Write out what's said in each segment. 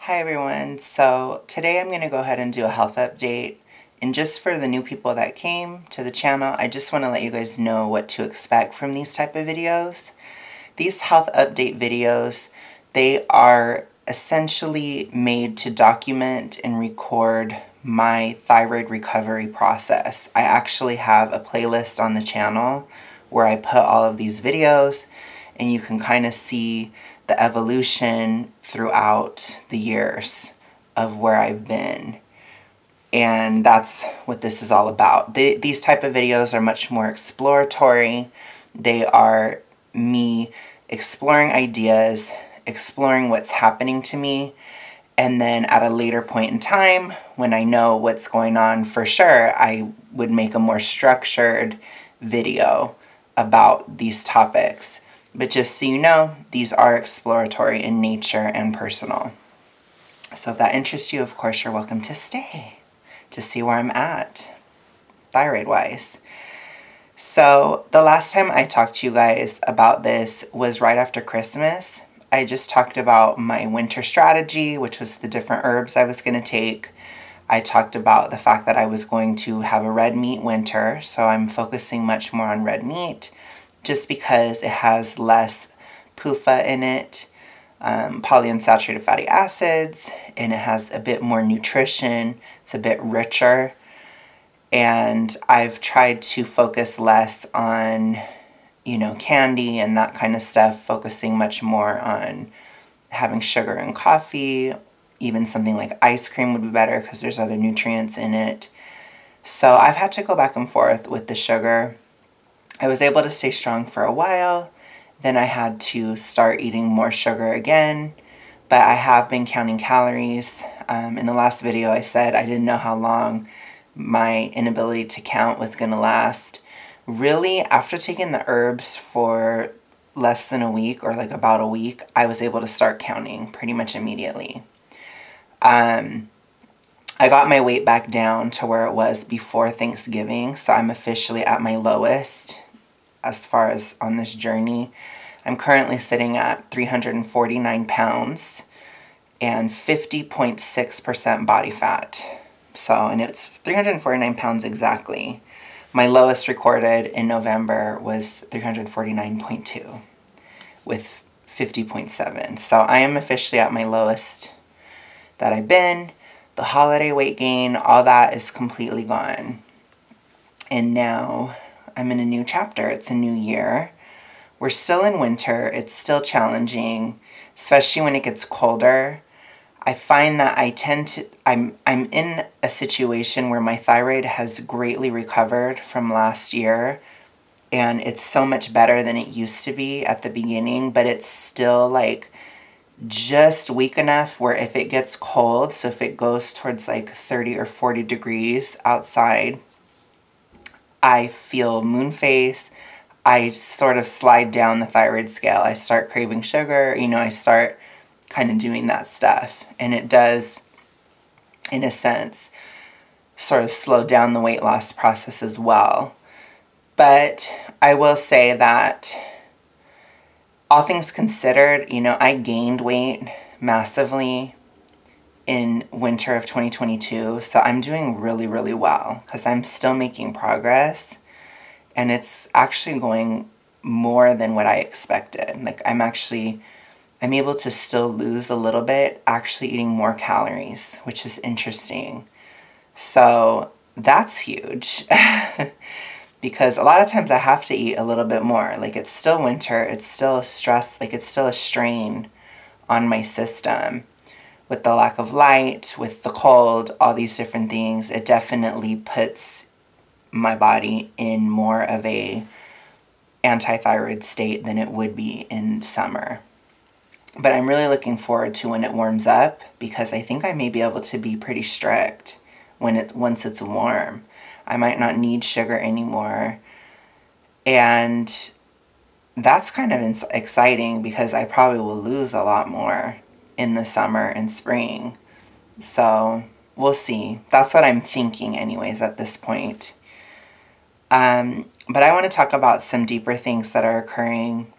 Hi everyone, so today I'm going to go ahead and do a health update, and just for the new people that came to the channel, I just want to let you guys know what to expect from these type of videos. These health update videos, they are essentially made to document and record my thyroid recovery process. I actually have a playlist on the channel where I put all of these videos, and you can kind of see the evolution throughout the years of where I've been. And that's what this is all about. These type of videos are much more exploratory. They are me exploring ideas, exploring what's happening to me, and then at a later point in time, when I know what's going on for sure, I would make a more structured video about these topics. But just so you know, these are exploratory in nature and personal. So if that interests you, of course, you're welcome to stay to see where I'm at, thyroid-wise. So the last time I talked to you guys about this was right after Christmas. I just talked about my winter strategy, which was the different herbs I was going to take. I talked about the fact that I was going to have a red meat winter, so I'm focusing much more on red meat, just because it has less PUFA in it, polyunsaturated fatty acids, and it has a bit more nutrition. It's a bit richer. And I've tried to focus less on, candy and that kind of stuff, focusing much more on having sugar in coffee. Even something like ice cream would be better because there's other nutrients in it. So I've had to go back and forth with the sugar. I was able to stay strong for a while. Then I had to start eating more sugar again. But I have been counting calories. In the last video I said I didn't know how long my inability to count was going to last. Really, after taking the herbs for less than a week, or like about a week, I was able to start counting pretty much immediately. I got my weight back down to where it was before Thanksgiving, so I'm officially at my lowest as far as on this journey. I'm currently sitting at 349 pounds and 50.6% body fat. So, and it's 349 pounds exactly. My lowest recorded in November was 349.2 with 50.7. So I am officially at my lowest that I've been. The holiday weight gain, all that is completely gone. And now I'm in a new chapter. It's a new year. We're still in winter. It's still challenging, especially when it gets colder. I find that I'm in a situation where my thyroid has greatly recovered from last year, and it's so much better than it used to be at the beginning, but it's still like just weak enough where if it gets cold, so if it goes towards like 30 or 40 degrees outside, I feel moon face. I sort of slide down the thyroid scale. I start craving sugar, I start kind of doing that stuff. And it does, in a sense, sort of slow down the weight loss process as well. But I will say that all things considered, I gained weight massively in winter of 2022. So I'm doing really, really well because I'm still making progress. And it's actually going more than what I expected. Like I'm able to still lose a little bit, actually eating more calories, which is interesting. So that's huge. Because a lot of times I have to eat a little bit more. Like it's still winter, it's still a stress, like it's still a strain on my system. With the lack of light, with the cold, all these different things, it definitely puts my body in more of a anti-thyroid state than it would be in summer. But I'm really looking forward to when it warms up, because I think I may be able to be pretty strict once it's warm. I might not need sugar anymore. And that's kind of exciting because I probably will lose a lot more in the summer and spring. So we'll see. That's what I'm thinking anyways at this point. But I want to talk about some deeper things that are occurring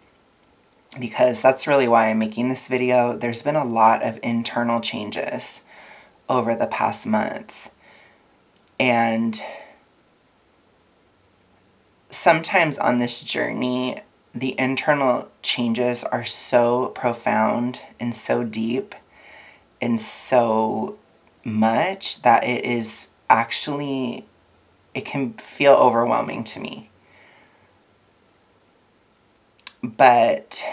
because that's really why I'm making this video. There's been a lot of internal changes over the past month. And sometimes on this journey, the internal changes are so profound and so deep and so much that it can feel overwhelming to me. But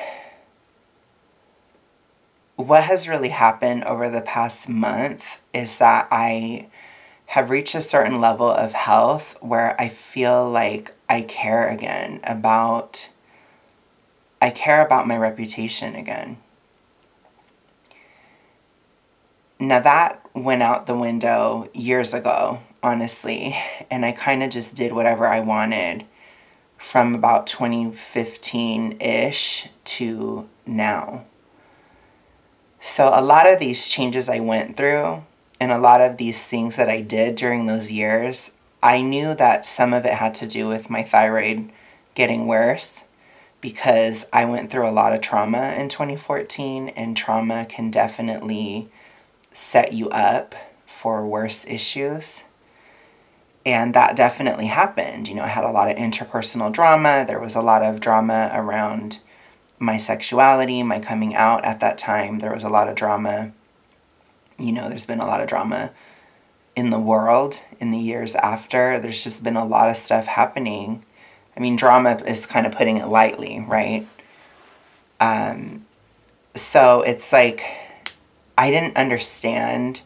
what has really happened over the past month is that I have reached a certain level of health where I feel like I care about my reputation again. Now that went out the window years ago, honestly, and I kind of just did whatever I wanted from about 2015-ish to now. So a lot of these changes I went through and a lot of these things that I did during those years, I knew that some of it had to do with my thyroid getting worse, because I went through a lot of trauma in 2014, and trauma can definitely set you up for worse issues. And that definitely happened. You know, I had a lot of interpersonal drama. There was a lot of drama around my sexuality, my coming out at that time. There was a lot of drama. You know, there's been a lot of drama in the world in the years after. There's just been a lot of stuff happening. I mean, drama is kind of putting it lightly, right? So it's like, I didn't understand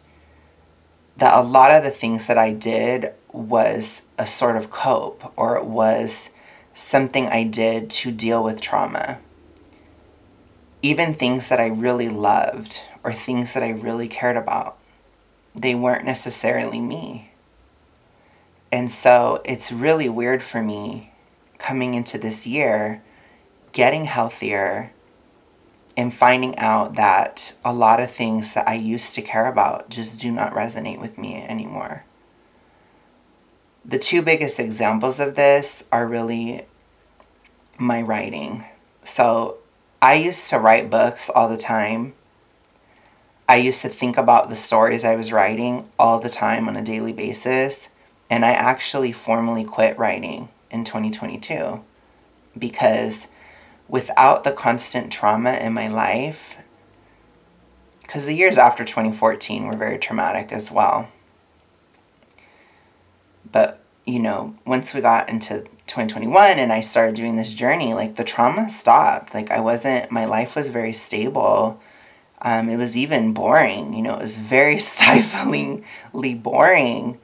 that a lot of the things that I did was a sort of cope, or it was something I did to deal with trauma. Even things that I really loved or things that I really cared about, they weren't necessarily me. And so it's really weird for me coming into this year, getting healthier, and finding out that a lot of things that I used to care about just do not resonate with me anymore. The two biggest examples of this are really my writing. So I used to write books all the time. I used to think about the stories I was writing all the time on a daily basis. And I actually formally quit writing in 2022 because without the constant trauma in my life, because the years after 2014 were very traumatic as well. But, you know, once we got into 2021 and I started doing this journey, like the trauma stopped. Like my life was very stable. It was even boring, you know, it was very stiflingly boring.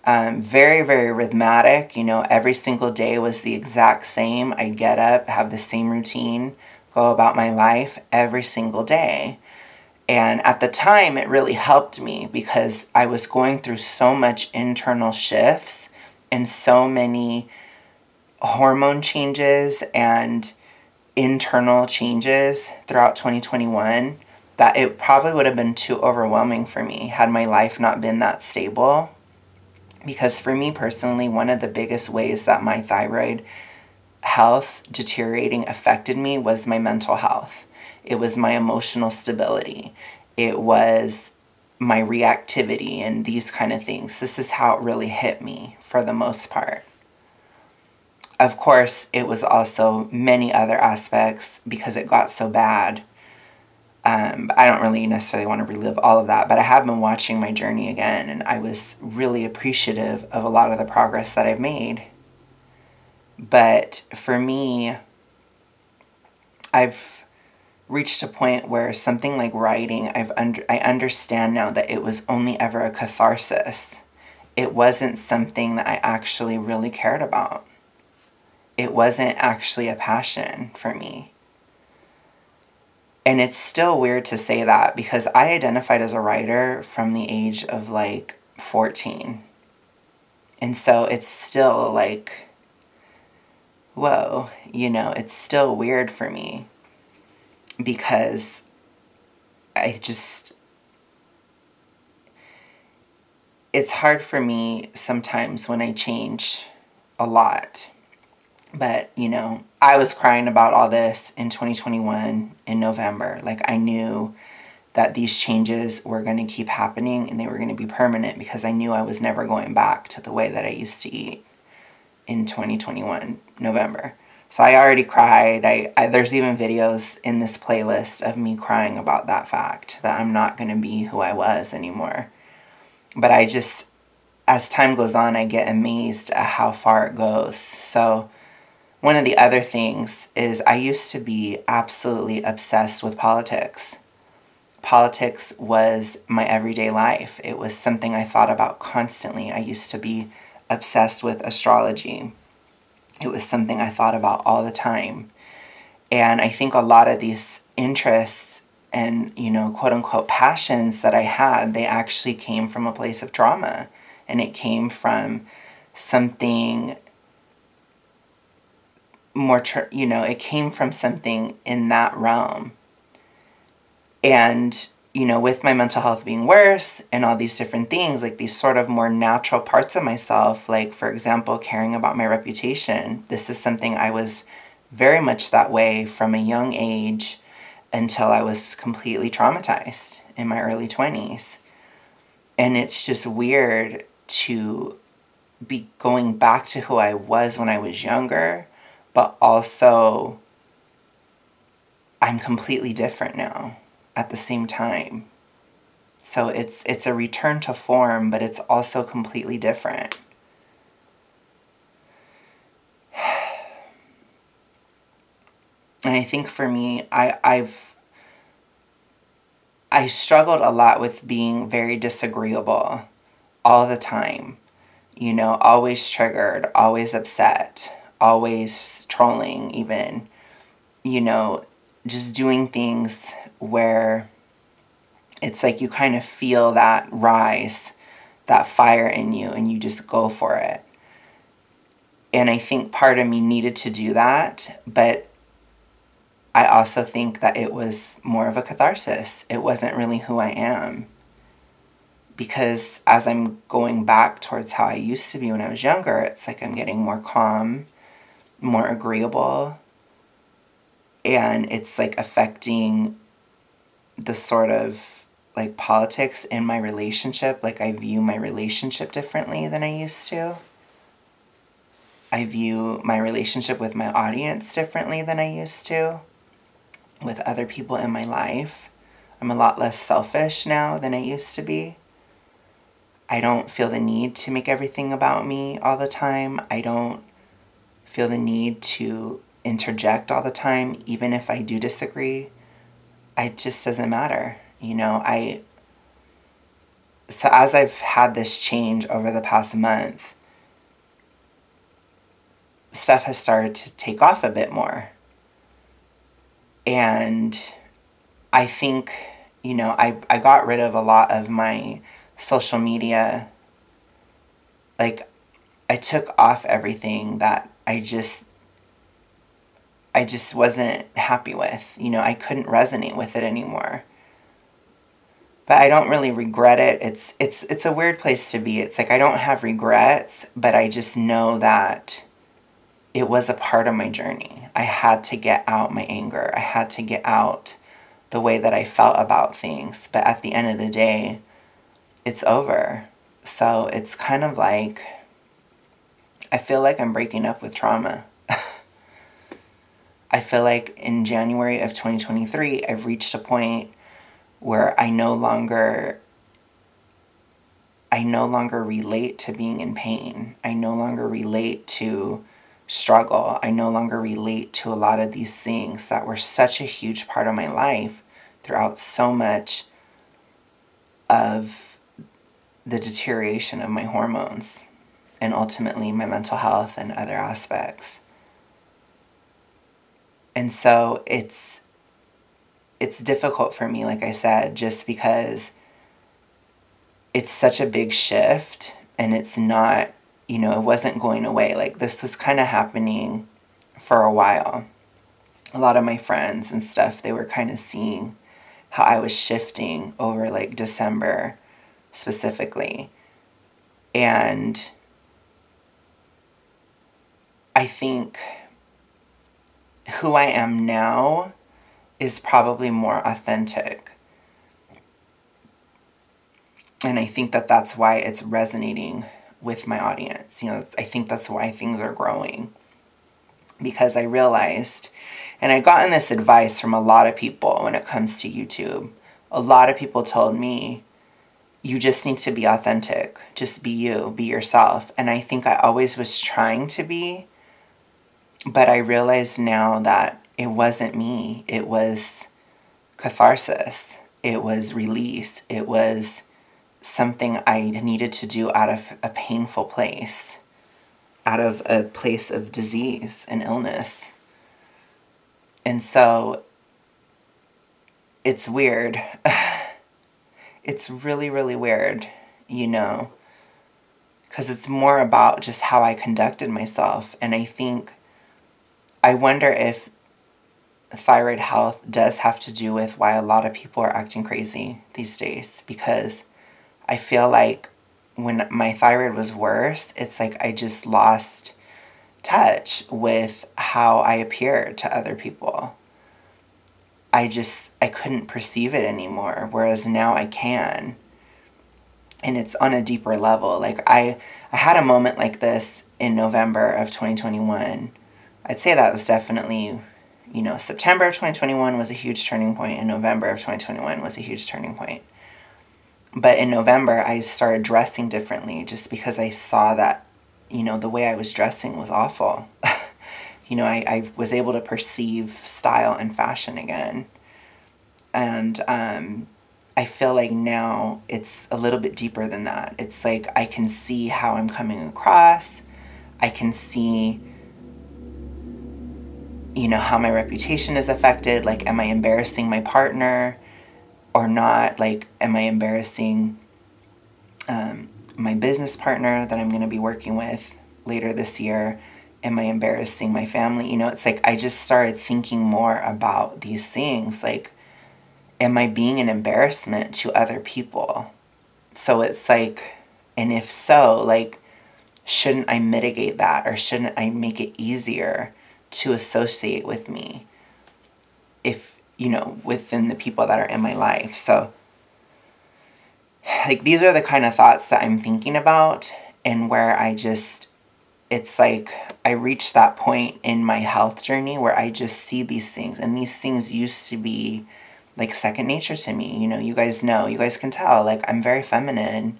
Very, very rhythmic, you know, every single day was the exact same. I'd get up, have the same routine, go about my life every single day. And at the time, it really helped me because I was going through so much internal shifts and so many hormone changes and internal changes throughout 2021 that it probably would have been too overwhelming for me had my life not been that stable. Because for me personally, one of the biggest ways that my thyroid health deteriorating affected me was my mental health. It was my emotional stability. It was my reactivity and these kind of things. This is how it really hit me for the most part. Of course, it was also many other aspects because it got so bad. I don't really necessarily want to relive all of that, but I have been watching my journey again, and I was really appreciative of a lot of the progress that I've made. But for me, I've reached a point where something like writing, I understand now that it was only ever a catharsis. It wasn't something that I actually really cared about. It wasn't actually a passion for me. And it's still weird to say that because I identified as a writer from the age of like 14. And so it's still like, whoa, you know, it's still weird for me because it's hard for me sometimes when I change a lot But, you know, I was crying about all this in 2021 in November. Like, I knew that these changes were going to keep happening and they were going to be permanent, because I knew I was never going back to the way that I used to eat in 2021 November. So I already cried. There's even videos in this playlist of me crying about that fact, that I'm not going to be who I was anymore. But I just, as time goes on, I get amazed at how far it goes. So one of the other things is I used to be absolutely obsessed with politics. Politics was my everyday life. It was something I thought about constantly. I used to be obsessed with astrology. It was something I thought about all the time. And I think a lot of these interests and, you know, quote unquote passions that I had, they actually came from a place of trauma. And it came from something more, you know, it came from something in that realm. And, you know, with my mental health being worse and all these different things, like these sort of more natural parts of myself, like, for example, caring about my reputation. This is something I was very much that way from a young age until I was completely traumatized in my early 20s. And it's just weird to be going back to who I was when I was younger, but also I'm completely different now at the same time. So it's a return to form, but it's also completely different. And I think for me, I struggled a lot with being very disagreeable all the time. You know, always triggered, always upset, always trolling even. You know, just doing things where it's like you kind of feel that rise, that fire in you, and you just go for it. And I think part of me needed to do that, but I also think that it was more of a catharsis. It wasn't really who I am. Because as I'm going back towards how I used to be when I was younger, it's like I'm getting more calm, more agreeable, and it's like affecting the sort of like politics in my relationship. Like, I view my relationship differently than I used to. I view my relationship with my audience differently than I used to, with other people in my life. I'm a lot less selfish now than I used to be. I don't feel the need to make everything about me all the time. I don't feel the need to interject all the time, even if I do disagree. It just doesn't matter. You know, so as I've had this change over the past month, stuff has started to take off a bit more. And I think, you know, I got rid of a lot of my social media. Like, I took off everything that I just wasn't happy with. You know, I couldn't resonate with it anymore. But I don't really regret it. It's a weird place to be. It's like I don't have regrets, but I just know that it was a part of my journey. I had to get out my anger. I had to get out the way that I felt about things. But at the end of the day, it's over. So it's kind of like, I feel like I'm breaking up with trauma. I feel like in January of 2023, I've reached a point where I no longer relate to being in pain. I no longer relate to struggle. I no longer relate to a lot of these things that were such a huge part of my life throughout so much of the deterioration of my hormones and ultimately my mental health and other aspects. And so it's difficult for me, like I said, just because it's such a big shift and it's not, you know, it wasn't going away. Like, this was kind of happening for a while. A lot of my friends and stuff, they were kind of seeing how I was shifting over like December specifically. And I think who I am now is probably more authentic. And I think that that's why it's resonating with my audience. You know, I think that's why things are growing. Because I realized, and I'd gotten this advice from a lot of people when it comes to YouTube. A lot of people told me, you just need to be authentic. Just be you, be yourself. And I think I always was trying to be, but I realize now that it wasn't me. It was catharsis. It was release. It was something I needed to do out of a painful place, out of a place of disease and illness. And so it's weird. It's really, really weird, you know, because it's more about just how I conducted myself. And I wonder if thyroid health does have to do with why a lot of people are acting crazy these days, because I feel like when my thyroid was worse, it's like I just lost touch with how I appeared to other people. I couldn't perceive it anymore, whereas now I can. And it's on a deeper level. Like I had a moment like this in November of 2021. I'd say that was definitely, you know, September of 2021 was a huge turning point, and November of 2021 was a huge turning point. But in November, I started dressing differently just because I saw that, you know, the way I was dressing was awful. You know, I was able to perceive style and fashion again. And I feel like now it's a little bit deeper than that. It's like I can see how I'm coming across. I can see, you know, how my reputation is affected. Like, am I embarrassing my partner or not? Like, am I embarrassing my business partner that I'm going to be working with later this year? Am I embarrassing my family? You know, it's like I just started thinking more about these things. Like, am I being an embarrassment to other people? So it's like, and if so, like, shouldn't I mitigate that, or shouldn't I make it easier to associate with me if, you know, within the people that are in my life? So, like, these are the kind of thoughts that I'm thinking about, and where it's like I reached that point in my health journey where I just see these things, and these things used to be like second nature to me. You know, you guys can tell, like, I'm very feminine,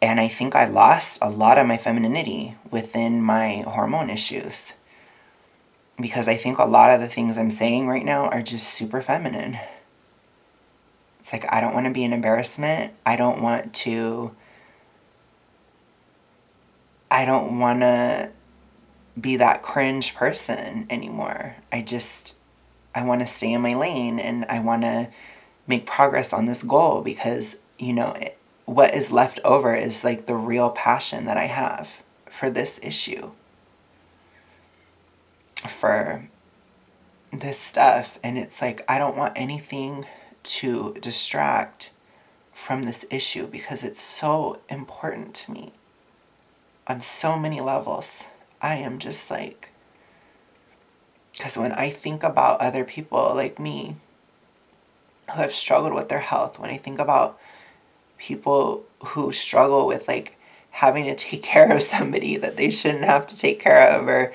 and I think I lost a lot of my femininity within my hormone issues, because I think a lot of the things I'm saying right now are just super feminine. It's like, I don't want to be an embarrassment. I don't want to be that cringe person anymore. I want to stay in my lane, and I want to make progress on this goal, because, you know, what is left over is like the real passion that I have for this issue, for this stuff. And it's like, I don't want anything to distract from this issue, because it's so important to me on so many levels. I am just like, because when I think about other people like me who have struggled with their health, when I think about people who struggle with, like, having to take care of somebody that they shouldn't have to take care of, or,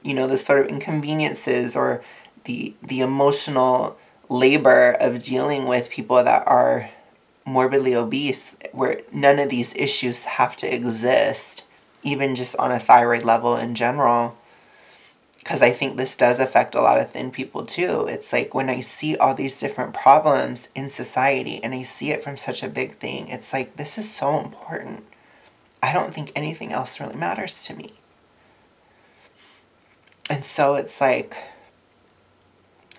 you know, the sort of inconveniences, or the emotional labor of dealing with people that are morbidly obese, where none of these issues have to exist, even just on a thyroid level in general. Because I think this does affect a lot of thin people too. It's like, when I see all these different problems in society, and I see it from such a big thing, it's like, this is so important. I don't think anything else really matters to me. And so it's like,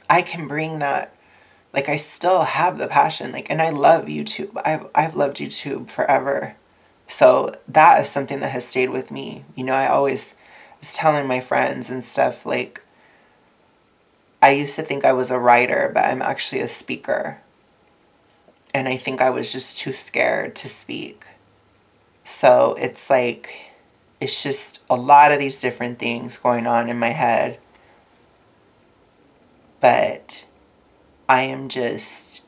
I can bring that, like, I still have the passion, like, and I love YouTube. I've loved YouTube forever. So that is something that has stayed with me. You know, I always was telling my friends and stuff, like, I used to think I was a writer, but I'm actually a speaker. And I think I was just too scared to speak. So it's like, it's just a lot of these different things going on in my head. but I am just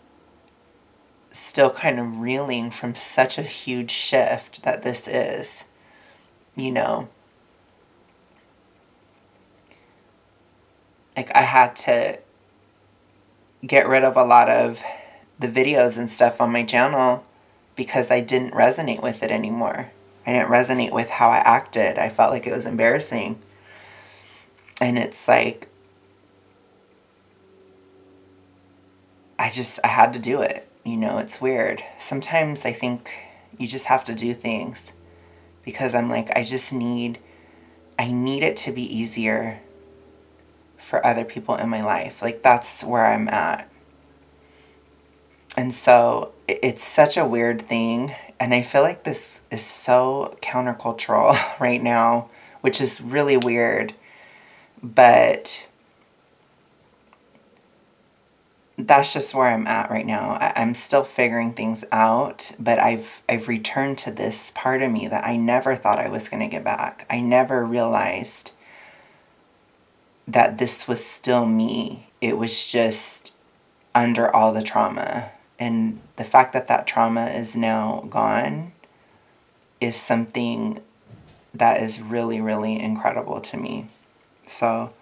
still kind of reeling from such a huge shift that this is, you know. Like, I had to get rid of a lot of the videos and stuff on my channel because I didn't resonate with it anymore. I didn't resonate with how I acted. I felt like it was embarrassing. And it's like, I had to do it. You know, it's weird. Sometimes I think you just have to do things because I'm like, I need it to be easier for other people in my life. Like, that's where I'm at. And so it's such a weird thing. And I feel like this is so countercultural right now, which is really weird. But that's just where I'm at right now. I'm still figuring things out, but I've returned to this part of me that I never thought I was going to get back. I never realized that this was still me. It was just under all the trauma. And the fact that that trauma is now gone is something that is really, really incredible to me. So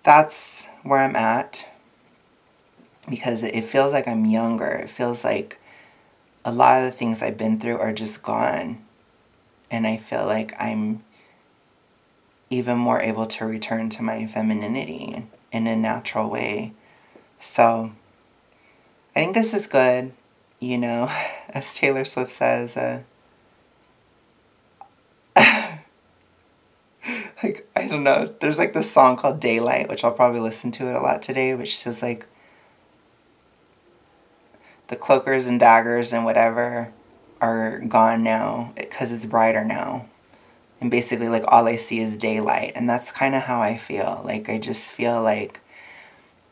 that's where I'm at, because it feels like I'm younger. It feels like a lot of the things I've been through are just gone. And I feel like I'm even more able to return to my femininity in a natural way. So I think this is good, you know, as Taylor Swift says, like, I don't know, there's like this song called Daylight, which I'll probably listen to it a lot today, which says like, the cloakers and daggers and whatever are gone now because it's brighter now. And basically, like, all I see is daylight. And that's kind of how I feel. Like, I just feel like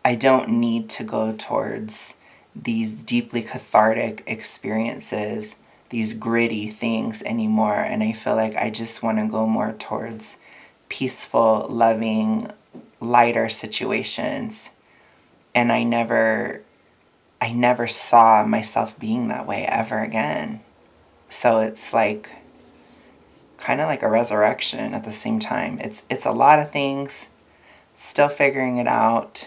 I don't need to go towards these deeply cathartic experiences, these gritty things anymore. And I feel like I just want to go more towards peaceful, loving, lighter situations. And I never saw myself being that way ever again. So it's like kind of like a resurrection at the same time. It's a lot of things, still figuring it out,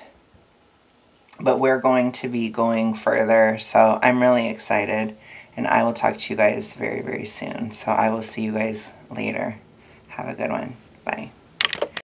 but we're going to be going further. So I'm really excited, and I will talk to you guys very, very soon. So I will see you guys later. Have a good one. Bye.